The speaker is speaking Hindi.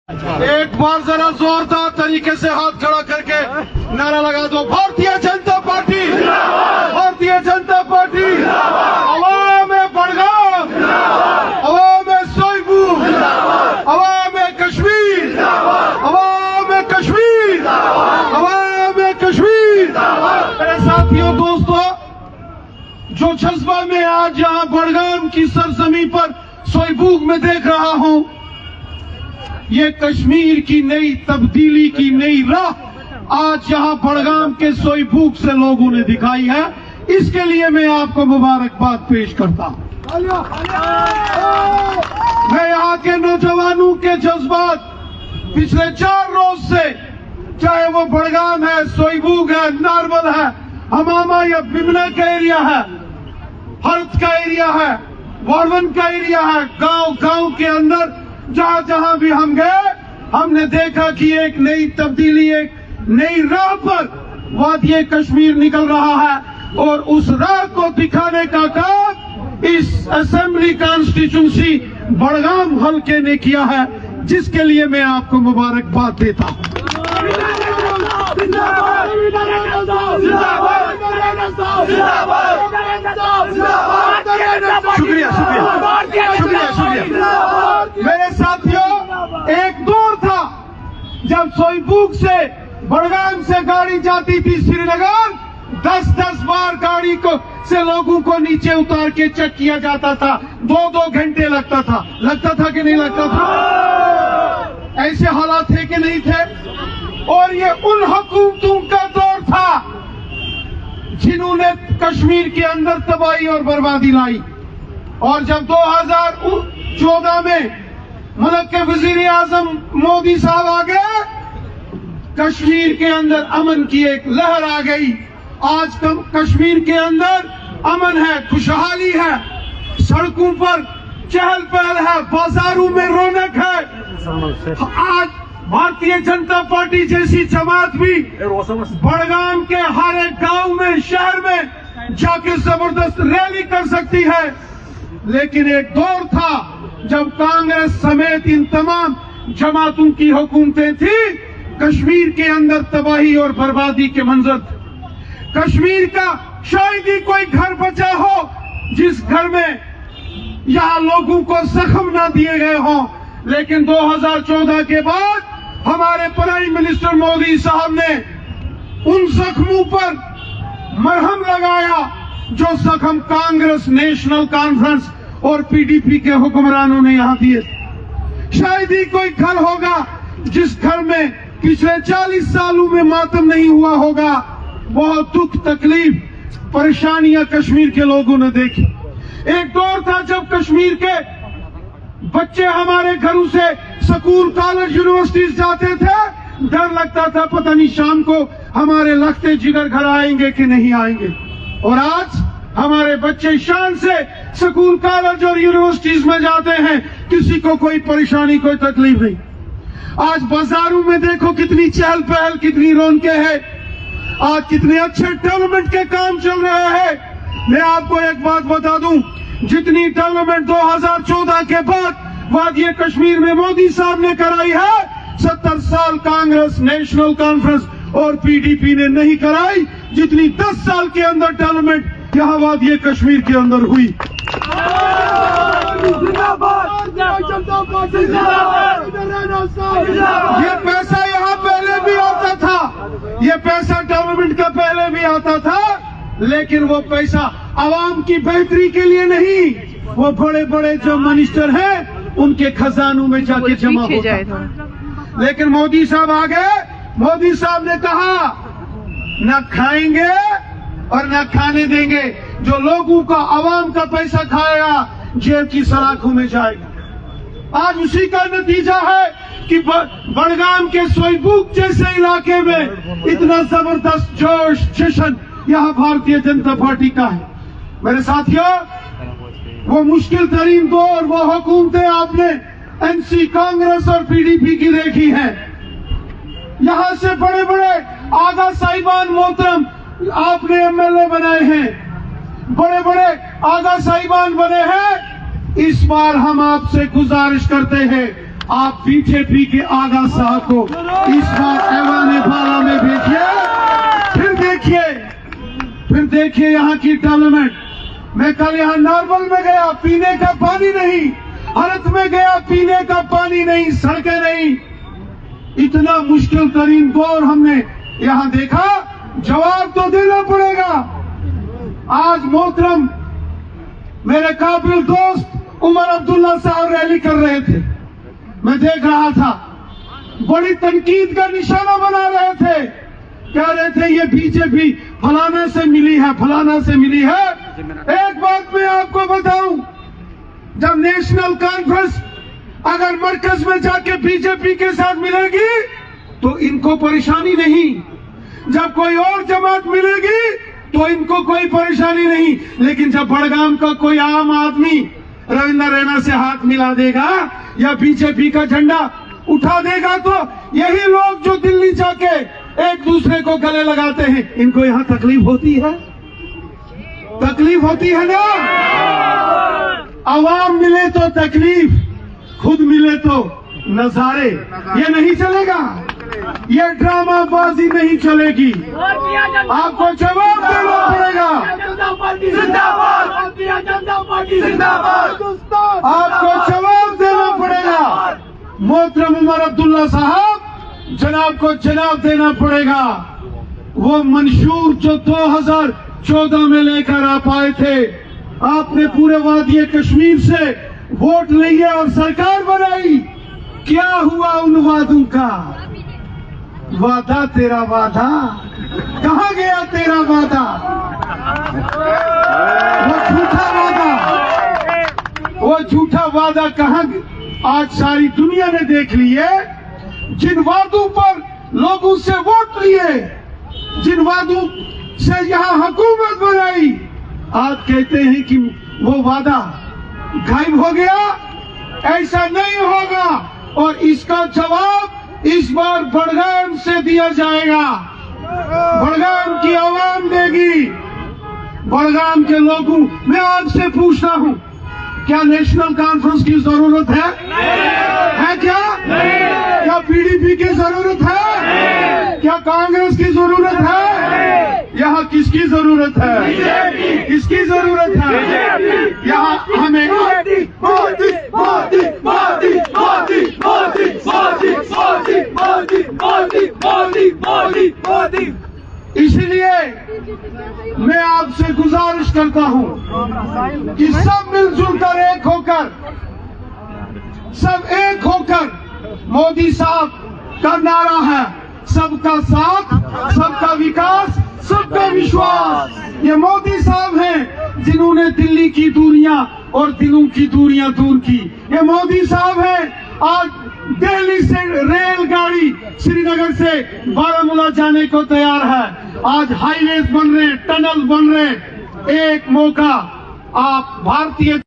एक बार जरा जोरदार तरीके से हाथ खड़ा करके नारा लगा दो, भारतीय जनता पार्टी, भारतीय जनता पार्टी, अवाम बड़गाम, अवाम सोईबू, अवाम कश्मीर, अवाम कश्मीर, अवाम कश्मीर। मेरे साथियों, दोस्तों, जो जज्बा में आज यहाँ बड़गाम की सरजमी पर सोईबूग में देख रहा हूँ, ये कश्मीर की नई तब्दीली की नई राह आज यहाँ बड़गाम के सोईबूग से लोगों ने दिखाई है। इसके लिए मैं आपको मुबारकबाद पेश करता हूँ। मैं यहाँ के नौजवानों के जज्बात पिछले 4 रोज से, चाहे वो बड़गाम है, सोईबूग है, नारवल है, हमामा या बिमना का एरिया है, हर्द का एरिया है, वारवन का एरिया है, गांव गांव के अंदर जहां जहां भी हम गए, हमने देखा कि एक नई तब्दीली, एक नई राह पर वादिये कश्मीर निकल रहा है। और उस राह को दिखाने का काम इस असेंबली कॉन्स्टिट्यूंसी बड़गाम हल्के ने किया है, जिसके लिए मैं आपको मुबारकबाद देता हूं। शुक्रिया शुक्रिया शुक्रिया शुक्रिया। मेरे साथियों, एक दौर था जब सोईबूग से बड़गाम से गाड़ी जाती थी श्रीनगर, 10-10 बार गाड़ी को से लोगों को नीचे उतार के चेक किया जाता था, 2-2 घंटे लगता था कि नहीं लगता था? ऐसे हालात थे कि नहीं थे? और ये उन हुकूमतों का दौर था जिन्होंने कश्मीर के अंदर तबाही और बर्बादी लाई। और जब 2014 में मुल्क के वजीर आजम मोदी साहब आ गए, कश्मीर के अंदर अमन की एक लहर आ गई। आज कश्मीर के अंदर अमन है, खुशहाली है, सड़कों पर चहल पहल है, बाजारों में रौनक है। आज भारतीय जनता पार्टी जैसी जमात भी बड़गाम के हर एक गांव में, शहर में जाके जबरदस्त रैली कर सकती है। लेकिन एक दौर था जब कांग्रेस समेत इन तमाम जमातों की हुकूमतें थी, कश्मीर के अंदर तबाही और बर्बादी के मंजर थे। कश्मीर का शायद ही कोई घर बचा हो जिस घर में यहाँ लोगों को जख्म ना दिए गए हों। लेकिन 2014 के बाद हमारे प्राइम मिनिस्टर मोदी साहब ने उन जख्मों पर मरहम लगाया जो जख्म कांग्रेस, नेशनल कॉन्फ्रेंस और पीडीपी के हुक्मरानों ने यहां दिए। शायद ही कोई घर होगा जिस घर में पिछले 40 सालों में मातम नहीं हुआ होगा। बहुत दुख, तकलीफ, परेशानियां कश्मीर के लोगों ने देखी। एक दौर था जब कश्मीर के बच्चे हमारे घरों से स्कूल, कॉलेज, यूनिवर्सिटीज जाते थे, डर लगता था पता नहीं शाम को हमारे लगते जिगर घर आएंगे कि नहीं आएंगे। और आज हमारे बच्चे शान से स्कूल, कॉलेज और यूनिवर्सिटीज में जाते हैं, किसी को कोई परेशानी, कोई तकलीफ नहीं। आज बाजारों में देखो कितनी चहल पहल, कितनी रौनकें हैं, आज कितने अच्छे डेवलपमेंट के काम चल रहे हैं। मैं आपको एक बात बता दूं, जितनी डेवलपमेंट 2014 के बाद वादिये कश्मीर में मोदी साहब ने कराई है, 70 साल कांग्रेस, नेशनल कॉन्फ्रेंस और पीडीपी ने नहीं कराई, जितनी 10 साल के अंदर डेवलपमेंट यहाँ वादिये कश्मीर के अंदर हुई। ये पैसा यहाँ पहले भी आता था, ये पैसा डेवलपमेंट का पहले भी आता था, लेकिन वो पैसा आवाम की बेहतरी के लिए नहीं, वो बड़े बड़े जो मिनिस्टर हैं उनके खजानों में जाके जमा होता था। लेकिन मोदी साहब आ गए, मोदी साहब ने कहा न खाएंगे और न खाने देंगे। जो लोगों का, आवाम का पैसा खाएगा, जेब की सलाखों में जाएगा। आज उसी का नतीजा है कि बड़गाम के सोईबूग जैसे इलाके में इतना जबरदस्त जोश, जश्न यहाँ भारतीय जनता पार्टी का है। मेरे साथियों, वो मुश्किल तरीन दौर, वो हुकूमतें आपने एनसी, कांग्रेस और पीडीपी की देखी हैं। यहाँ से बड़े बड़े आगा साहिबान मोहतरम आपने एमएलए बनाए हैं, बड़े बड़े आगा साहिबान बने हैं। इस बार हम आपसे गुजारिश करते हैं, आप बीजेपी के आगा शाह को इस बार ऐवान बाला में भेजिए। फिर देखिए यहाँ की डेवलपमेंट। मैं कल यहाँ नारवल में गया, पीने का पानी नहीं, हरत में गया, पीने का पानी नहीं, सड़कें नहीं। इतना मुश्किल तरीन दौर हमने यहाँ देखा, जवाब तो देना पड़ेगा। आज मोहतरम मेरे काबिल दोस्त उमर अब्दुल्ला साहब रैली कर रहे थे, मैं देख रहा था, बड़ी तनकीद का निशाना बना रहे थे, कह रहे थे ये बीजेपी फलाना से मिली है, फलाना से मिली है। एक बात मैं आपको बताऊं, जब नेशनल कॉन्फ्रेंस अगर मरकज में जाके बीजेपी के साथ मिलेगी तो इनको परेशानी नहीं, जब कोई और जमात मिलेगी तो इनको कोई परेशानी नहीं। लेकिन जब बड़गाम का कोई आम आदमी रविंद्र रैना से हाथ मिला देगा या बीजेपी का झंडा उठा देगा तो यही लोग जो दिल्ली जाके एक दूसरे को गले लगाते हैं, इनको यहाँ तकलीफ होती है, तकलीफ होती है ना। आवाम मिले तो तकलीफ, खुद मिले तो नजारे। ये नहीं चलेगा, ये ड्रामाबाजी नहीं चलेगी। आपको जवाब देना पड़ेगा। आपको जवाब देना पड़ेगा। मोहतरम उमर अब्दुल्ला साहब, जनाब को जवाब देना पड़ेगा। वो मंशूर जो 2014 में लेकर आप आए थे, आपने पूरे वादी कश्मीर से वोट लिए और सरकार बनाई, क्या हुआ उन वादों का? वादा तेरा वादा, कहाँ गया तेरा वादा? वो झूठा वादा, वो झूठा वादा कहाँ? आज सारी दुनिया ने देख लिए, जिन वादों पर लोगों से वोट लिए, जिन वादों से यहाँ हुकूमत बनाई, आज कहते हैं कि वो वादा गायब हो गया। ऐसा नहीं होगा और इसका जवाब इस बार बड़गाम से दिया जाएगा। बड़गाम की आवाम देगी, बड़गाम के लोगों। मैं आपसे पूछता हूं, क्या नेशनल कॉन्फ्रेंस की जरूरत है? है क्या? क्या पीडीपी की जरूरत है? क्या कांग्रेस की जरूरत है? यहाँ किसकी जरूरत है? किसकी जरूरत है? यहाँ हमें मोदी मोदी मोदी मोदी मोदी मोदी मोदी मोदी मोदी मोदी मोदी मोदी मोदी। इसलिए मैं आपसे गुजारिश करता हूं कि सब मिलजुल कर एक होकर, सब एक होकर, मोदी साहब का नारा है सबका साथ, सबका विकास, सबका विश्वास। ये मोदी साहब हैं जिन्होंने दिल्ली की दूरियां और दिलों की दूरियां दूर की। ये मोदी साहब हैं आज दिल्ली से रेलगाड़ी श्रीनगर से बारामूला जाने को तैयार है। आज हाईवेज बन रहे, टनल बन रहे। एक मौका आप भारतीय